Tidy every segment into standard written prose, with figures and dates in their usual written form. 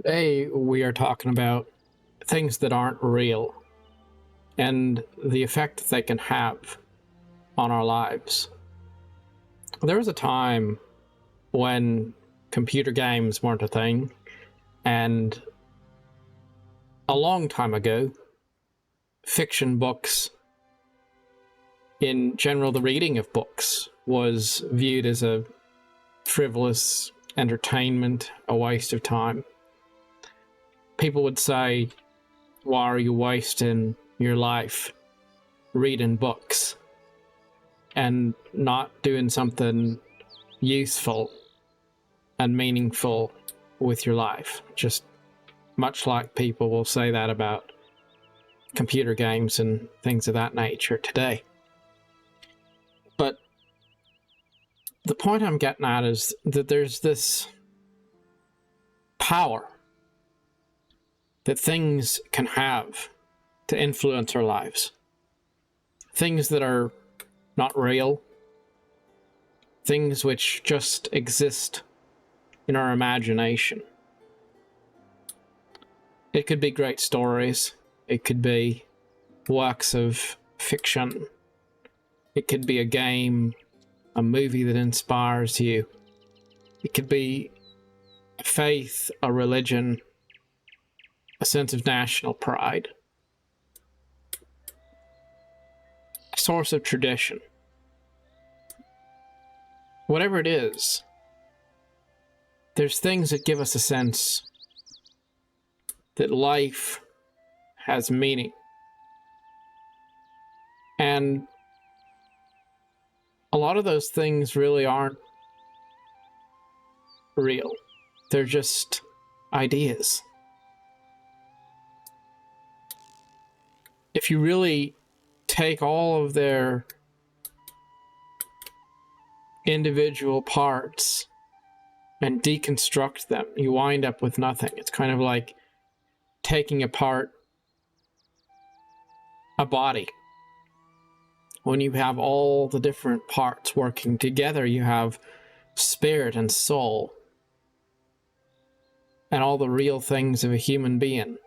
Today, we are talking about things that aren't real and the effect they can have on our lives. There was a time when computer games weren't a thing, and a long time ago, fiction books, in general, the reading of books was viewed as a frivolous entertainment, a waste of time. People would say, why are you wasting your life reading books and not doing something useful and meaningful with your life? Just much like people will say that about computer games and things of that nature today. But the point I'm getting at is that there's this power that things can have to influence our lives. Things that are not real, things which just exist in our imagination. It could be great stories, it could be works of fiction, it could be a game, a movie that inspires you, it could be a faith, a religion, a sense of national pride, a source of tradition. Whatever it is, there's things that give us a sense that life has meaning. And a lot of those things really aren't real. They're just ideas. If you really take all of their individual parts and deconstruct them, you wind up with nothing. It's kind of like taking apart a body. When you have all the different parts working together, you have spirit and soul and all the real things of a human being.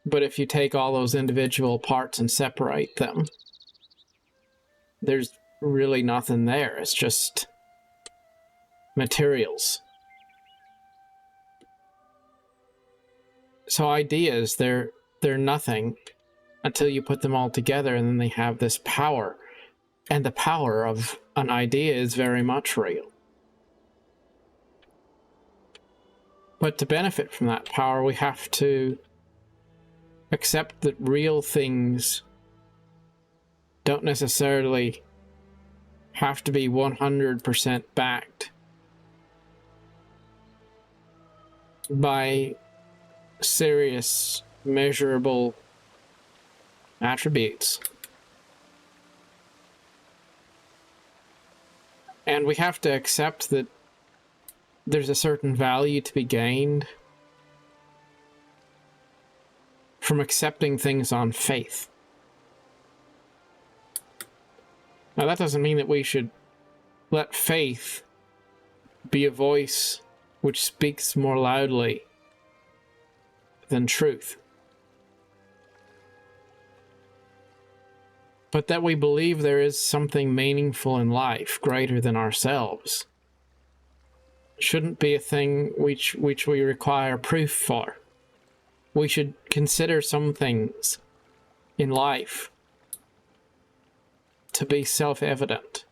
But if you take all those individual parts and separate them, there's really nothing there. It's just materials. So ideas, they're nothing until you put them all together, and then they have this power. And the power of an idea is very much real. But to benefit from that power, we have to accept that real things don't necessarily have to be 100% backed by serious, measurable attributes. And we have to accept that there's a certain value to be gained from accepting things on faith. Now, that doesn't mean that we should let faith be a voice which speaks more loudly than truth. But that we believe there is something meaningful in life greater than ourselves shouldn't be a thing which we require proof for. We should consider some things in life to be self-evident.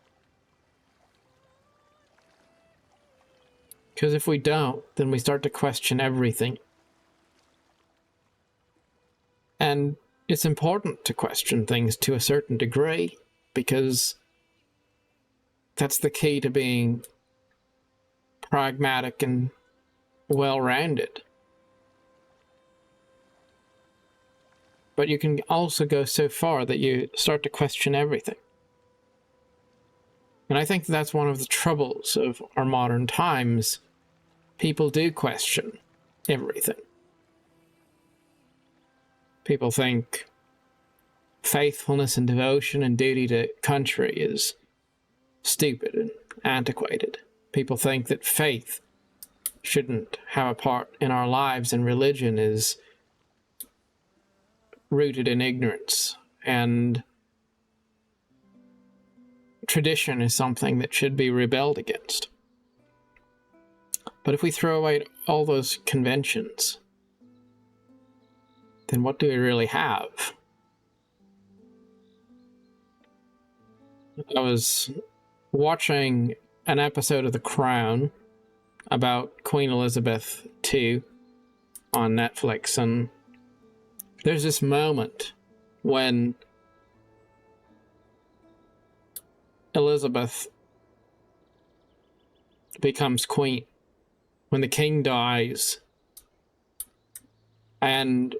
Because if we don't, then we start to question everything. And it's important to question things to a certain degree, because that's the key to being pragmatic and well-rounded. But you can also go so far that you start to question everything. And I think that's one of the troubles of our modern times. People do question everything. People think faithfulness and devotion and duty to country is stupid and antiquated. People think that faith shouldn't have a part in our lives, and religion is rooted in ignorance, and tradition is something that should be rebelled against. But if we throw away all those conventions, then what do we really have? I was watching an episode of The Crown about Queen Elizabeth II on Netflix, and there's this moment when Elizabeth becomes queen, when the king dies, and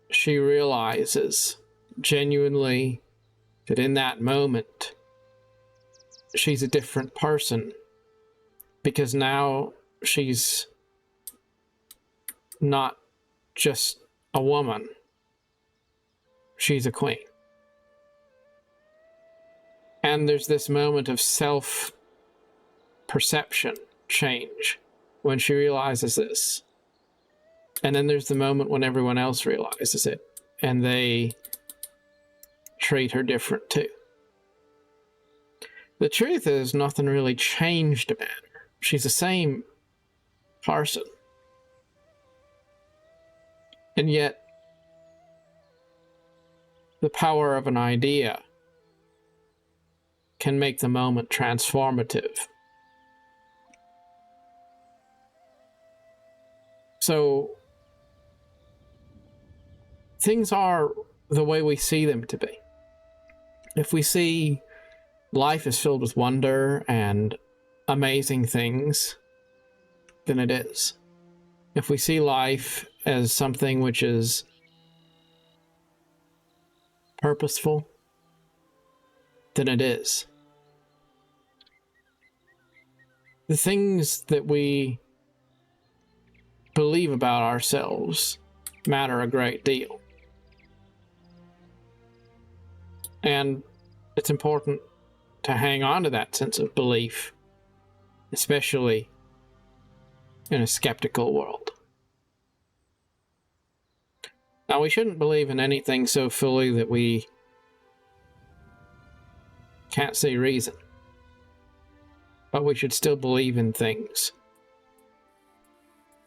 she realizes genuinely that in that moment she's a different person, because now she's not just a woman, she's a queen. And there's this moment of self-perception change when she realizes this. And then there's the moment when everyone else realizes it, and they treat her different too. The truth is, nothing really changed about her. She's the same person. And yet, the power of an idea can make the moment transformative. So, things are the way we see them to be. If we see life is filled with wonder and amazing things, then it is. If we see life as something which is purposeful, then it is. The things that we believe about ourselves matter a great deal. And it's important to hang on to that sense of belief, especially in a skeptical world. Now, we shouldn't believe in anything so fully that we can't see reason, but we should still believe in things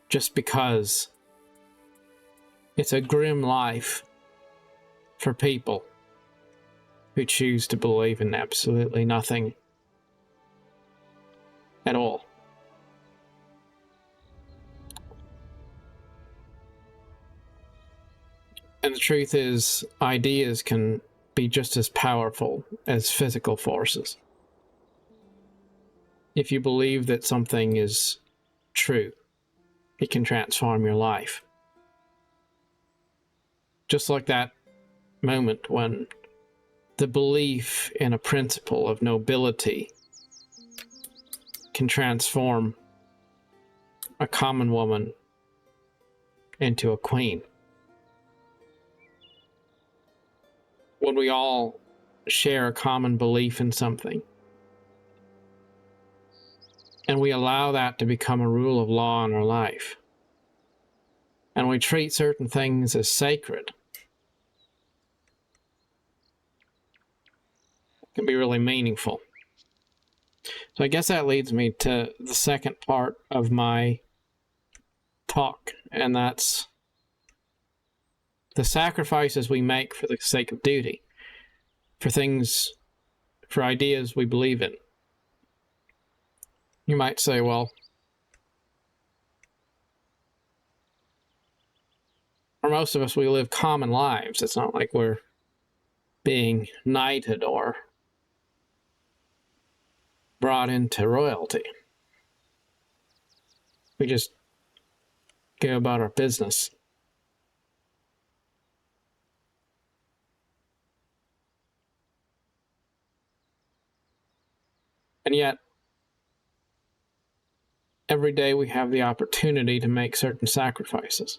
just because it's a grim life for people who choose to believe in absolutely nothing at all. And the truth is, ideas can be just as powerful as physical forces. If you believe that something is true, it can transform your life. Just like that moment when the belief in a principle of nobility can transform a common woman into a queen. When we all share a common belief in something, and we allow that to become a rule of law in our life, and we treat certain things as sacred, it can be really meaningful. So I guess that leads me to the second part of my talk, and that's the sacrifices we make for the sake of duty, for things, for ideas we believe in. You might say, well, for most of us, we live common lives. It's not like we're being knighted or brought into royalty. We just go about our business. And yet, every day we have the opportunity to make certain sacrifices.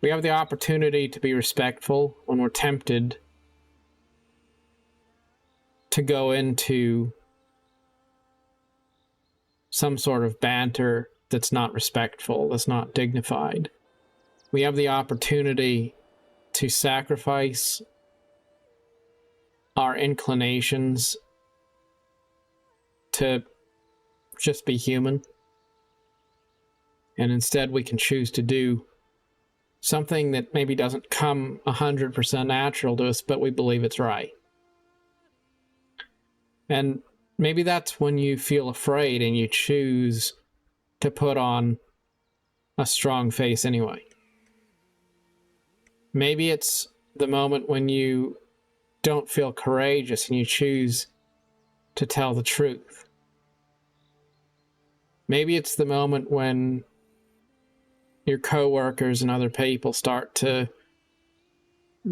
We have the opportunity to be respectful when we're tempted to go into some sort of banter that's not respectful, that's not dignified. We have the opportunity to sacrifice our inclinations to just be human. And instead we can choose to do something that maybe doesn't come 100% natural to us, but we believe it's right. And maybe that's when you feel afraid and you choose to put on a strong face anyway. Maybe it's the moment when you don't feel courageous and you choose to tell the truth. Maybe it's the moment when your coworkers and other people start to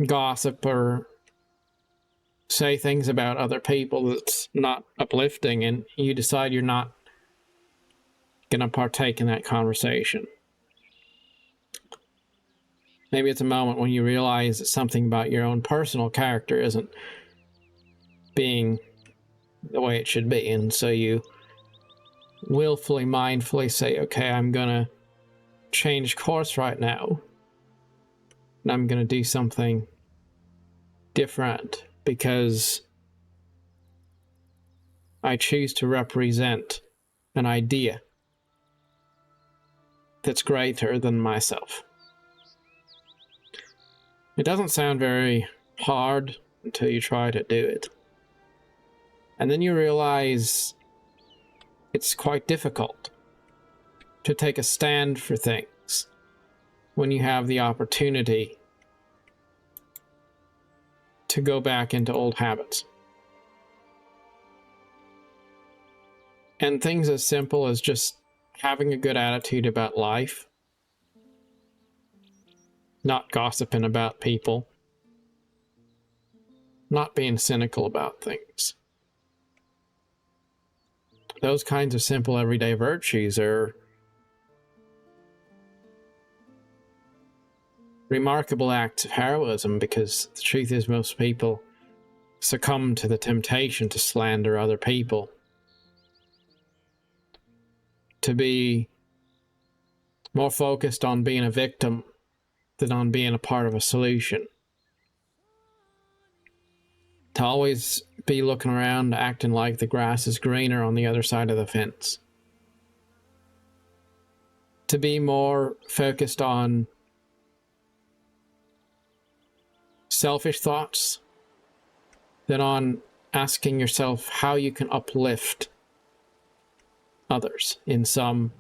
gossip or say things about other people that's not uplifting, and you decide you're not going to partake in that conversation. Maybe it's a moment when you realize that something about your own personal character isn't being the way it should be, and so you willfully, mindfully say, okay, I'm going to change course right now, and I'm going to do something different because I choose to represent an idea that's greater than myself. It doesn't sound very hard until you try to do it. And then you realize it's quite difficult to take a stand for things when you have the opportunity to go back into old habits. And things as simple as just having a good attitude about life, not gossiping about people, not being cynical about things. Those kinds of simple everyday virtues are remarkable acts of heroism, because the truth is most people succumb to the temptation to slander other people, to be more focused on being a victim than on being a part of a solution, to always be looking around acting like the grass is greener on the other side of the fence, to be more focused on selfish thoughts than on asking yourself how you can uplift others in some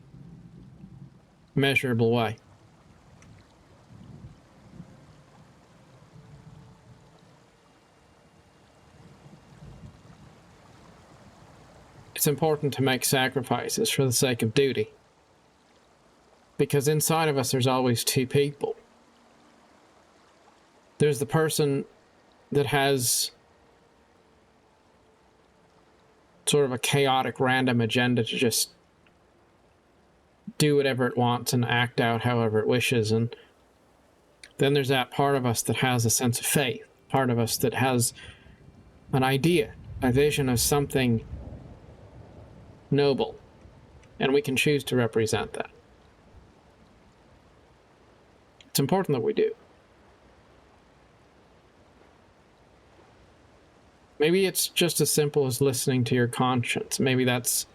measurable way. It's important to make sacrifices for the sake of duty, because inside of us there's always two people. There's the person that has sort of a chaotic, random agenda to just do whatever it wants and act out however it wishes. And then there's that part of us that has a sense of faith, part of us that has an idea, a vision of something noble, and we can choose to represent that. It's important that we do. Maybe it's just as simple as listening to your conscience. Maybe that's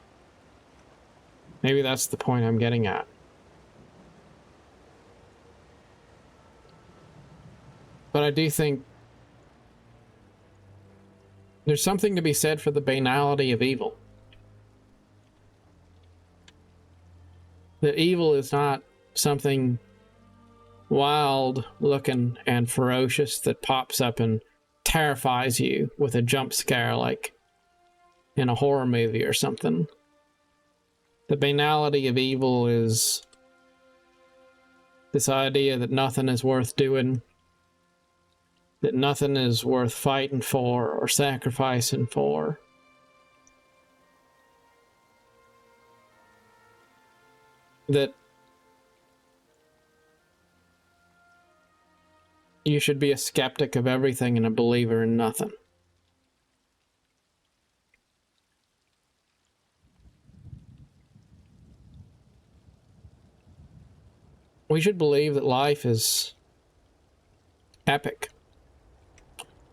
the point I'm getting at. But I do think there's something to be said for the banality of evil. That evil is not something wild looking and ferocious that pops up and terrifies you with a jump scare like in a horror movie or something. The banality of evil is this idea that nothing is worth doing, that nothing is worth fighting for or sacrificing for. That you should be a skeptic of everything and a believer in nothing. we should believe that life is epic,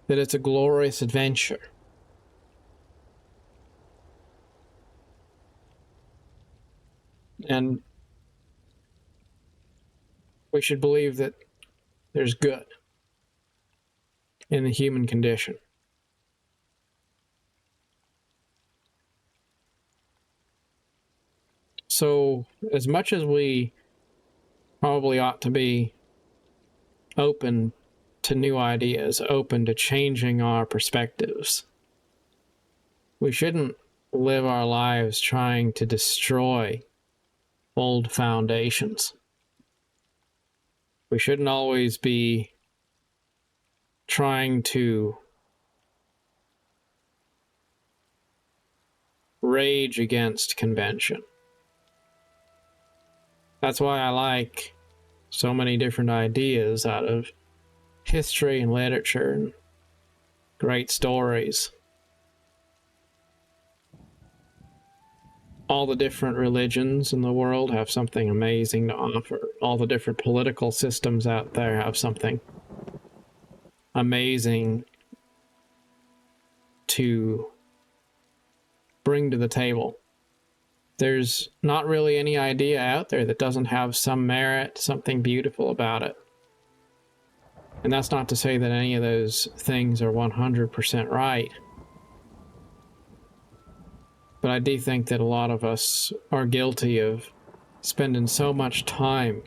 that it's a glorious adventure. And we should believe that there's good in the human condition. So, as much as we probably ought to be open to new ideas, open to changing our perspectives, we shouldn't live our lives trying to destroy old foundations. We shouldn't always be trying to rage against convention. That's why I like so many different ideas out of history and literature and great stories. All the different religions in the world have something amazing to offer. All the different political systems out there have something amazing to bring to the table. There's not really any idea out there that doesn't have some merit, something beautiful about it. And that's not to say that any of those things are 100% right. But I do think that a lot of us are guilty of spending so much time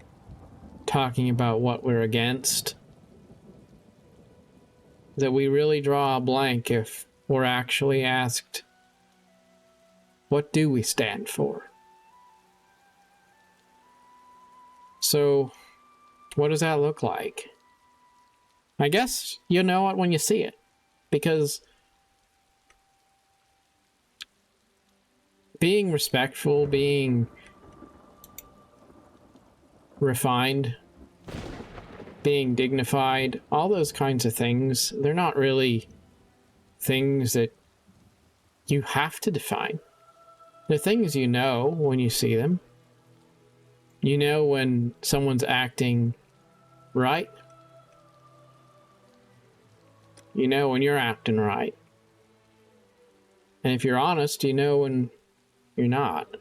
talking about what we're against that we really draw a blank if we're actually asked, what do we stand for? So, what does that look like? I guess you know it when you see it, because being respectful, being refined, being dignified, all those kinds of things, they're not really things that you have to define. They're things you know when you see them. You know when someone's acting right. You know when you're acting right. And if you're honest, you know when you're not.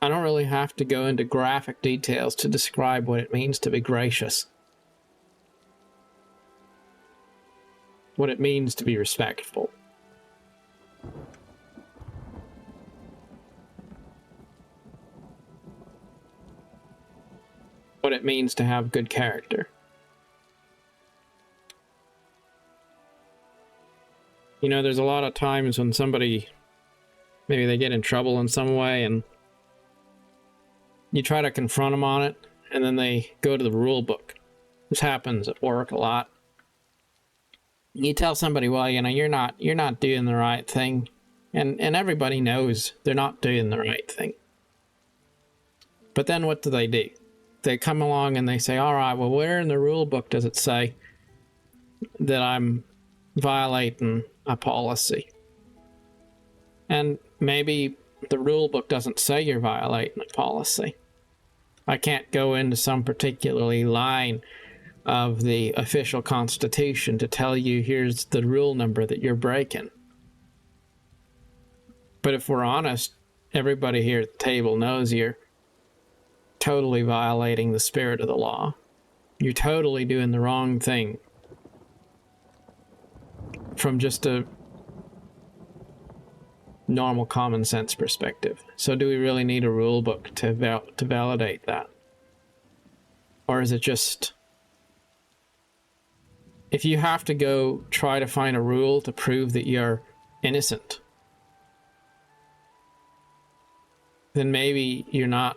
I don't really have to go into graphic details to describe what it means to be gracious. What it means to be respectful. What it means to have good character. You know, there's a lot of times when somebody, maybe they get in trouble in some way and you try to confront them on it, and then they go to the rule book. This happens at work a lot. You tell somebody, well, you know, you're not doing the right thing. And everybody knows they're not doing the right thing. But then what do? They come along and they say, all right, well, where in the rule book does it say that I'm violating a policy? And maybe the rule book doesn't say you're violating a policy. I can't go into some particularly line of the official constitution to tell you here's the rule number that you're breaking. But if we're honest, everybody here at the table knows you're totally violating the spirit of the law. You're totally doing the wrong thing from just a normal common sense perspective. So do we really need a rule book to validate that? Or is it just, if you have to go try to find a rule to prove that you're innocent, then maybe you're not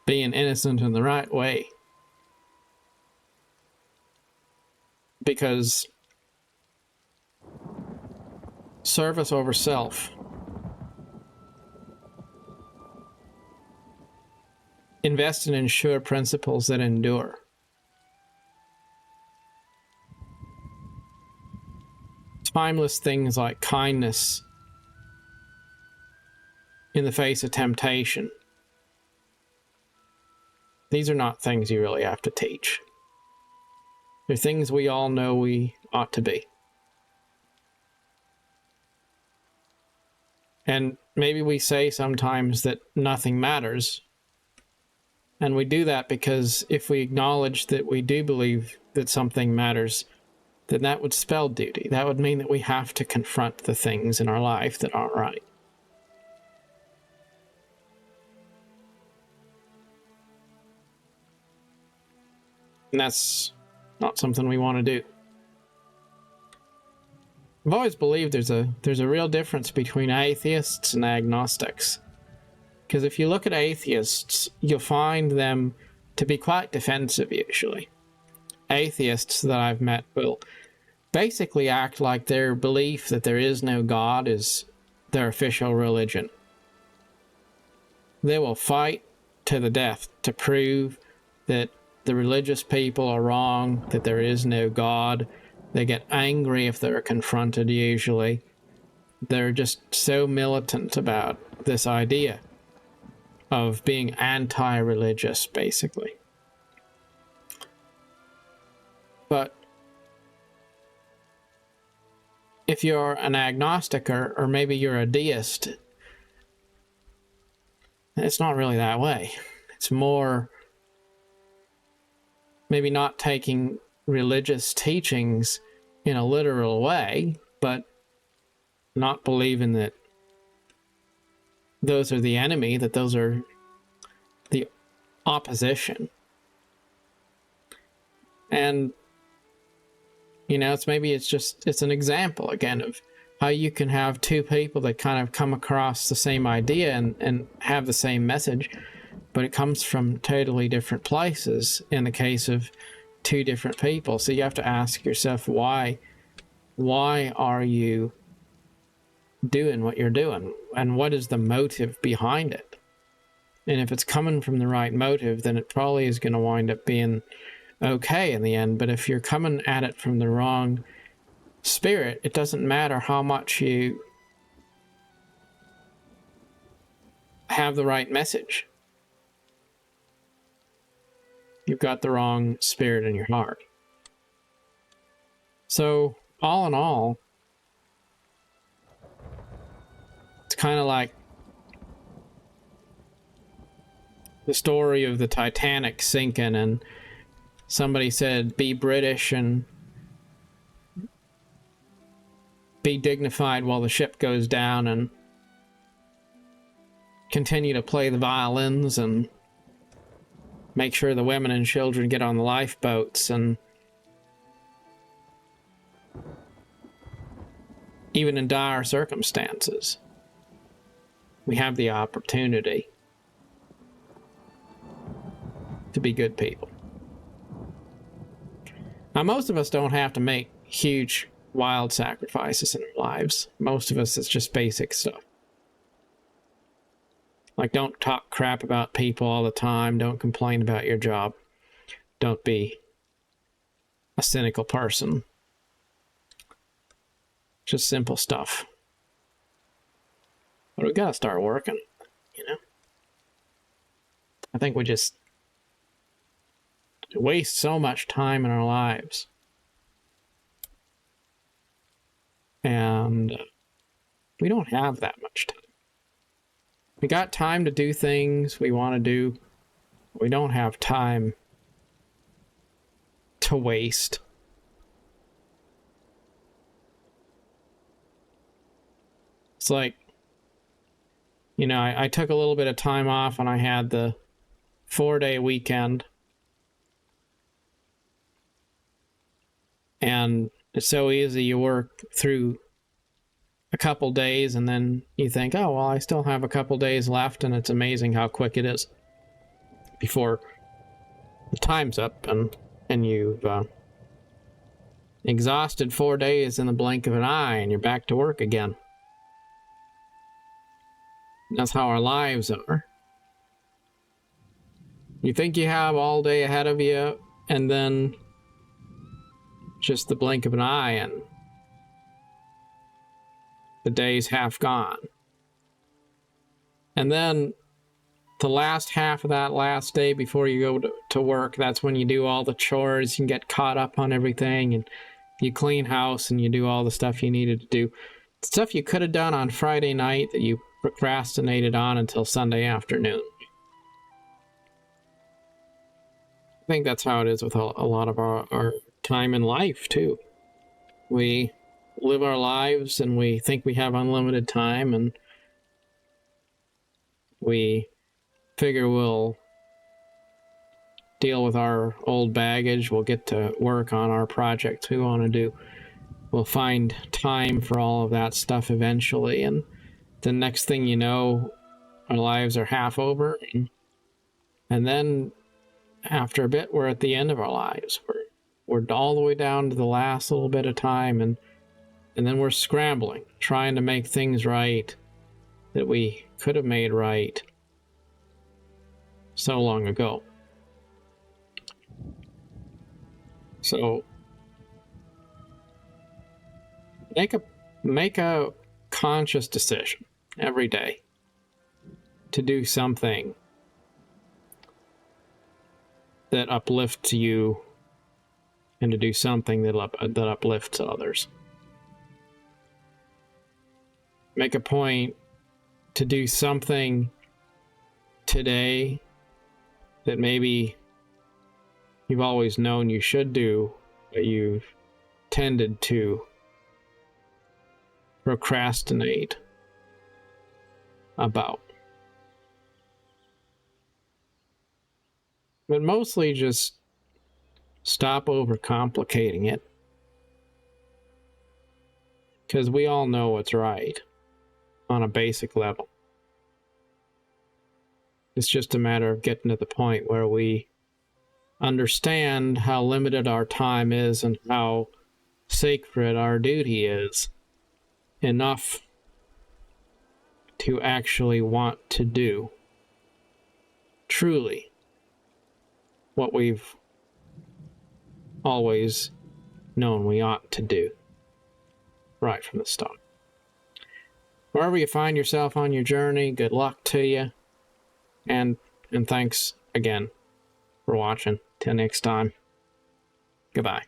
being innocent in the right way. Because service over self, invest and ensure principles that endure. Timeless things like kindness in the face of temptation. These are not things you really have to teach. They're things we all know we ought to be. And maybe we say sometimes that nothing matters. And we do that because if we acknowledge that we do believe that something matters, then that would spell duty. That would mean that we have to confront the things in our life that aren't right. And that's not something we want to do. I've always believed there's a real difference between atheists and agnostics. Because if you look at atheists, you'll find them to be quite defensive usually. Atheists that I've met will basically act like their belief that there is no God is their official religion. They will fight to the death to prove that the religious people are wrong, that there is no God. They get angry if they're confronted usually. They're just so militant about this idea of being anti-religious, basically. But if you're an agnostic or maybe you're a deist, it's not really that way. It's more maybe not taking religious teachings in a literal way, but not believing that those are the enemy, that those are the opposition. And, you know, it's an example again of how you can have two people that kind of come across the same idea and have the same message, but it comes from totally different places in the case of two different people. So you have to ask yourself, why are you doing what you're doing? And what is the motive behind it? And if it's coming from the right motive, then it probably is going to wind up being okay in the end. But if you're coming at it from the wrong spirit, it doesn't matter how much you have the right message. You've got the wrong spirit in your heart. So, all in all, it's kind of like the story of the Titanic sinking, and somebody said, be British and be dignified while the ship goes down, and continue to play the violins and make sure the women and children get on the lifeboats. And even in dire circumstances, we have the opportunity to be good people. Now, most of us don't have to make huge, wild sacrifices in our lives. Most of us, it's just basic stuff. Like, don't talk crap about people all the time. Don't complain about your job. Don't be a cynical person. Just simple stuff. But we gotta start working, you know? I think we just waste so much time in our lives. And we don't have that much time. We got time to do things we want to do. We don't have time to waste. It's like, you know, I took a little bit of time off and I had the 4-day weekend. And it's so easy. You work through a couple days and then you think, oh, well, I still have a couple days left, and it's amazing how quick it is before the time's up and you've exhausted 4 days in the blink of an eye and you're back to work again. That's how our lives are. You think you have all day ahead of you, and then just the blink of an eye and the day's half gone. And then the last half of that last day before you go to work, that's when you do all the chores and get caught up on everything, and you clean house and you do all the stuff you needed to do. Stuff you could have done on Friday night that you procrastinated on until Sunday afternoon. I think that's how it is with a lot of our time in life, too. We live our lives and we think we have unlimited time, and we figure we'll deal with our old baggage. We'll get to work on our projects we want to do. We'll find time for all of that stuff eventually. And the next thing you know, our lives are half over. And then after a bit, we're at the end of our lives. We're all the way down to the last little bit of time. And then we're scrambling, trying to make things right that we could have made right so long ago. So make a conscious decision every day to do something that uplifts you and to do something that uplifts others. Make a point to do something today that maybe you've always known you should do, but you've tended to procrastinate about. But mostly just stop overcomplicating it, because we all know what's right on a basic level. It's just a matter of getting to the point where we understand how limited our time is and how sacred our duty is, enough to actually want to do truly what we've always known we ought to do right from the start. Wherever you find yourself on your journey, good luck to you, and thanks again for watching. Till next time, goodbye.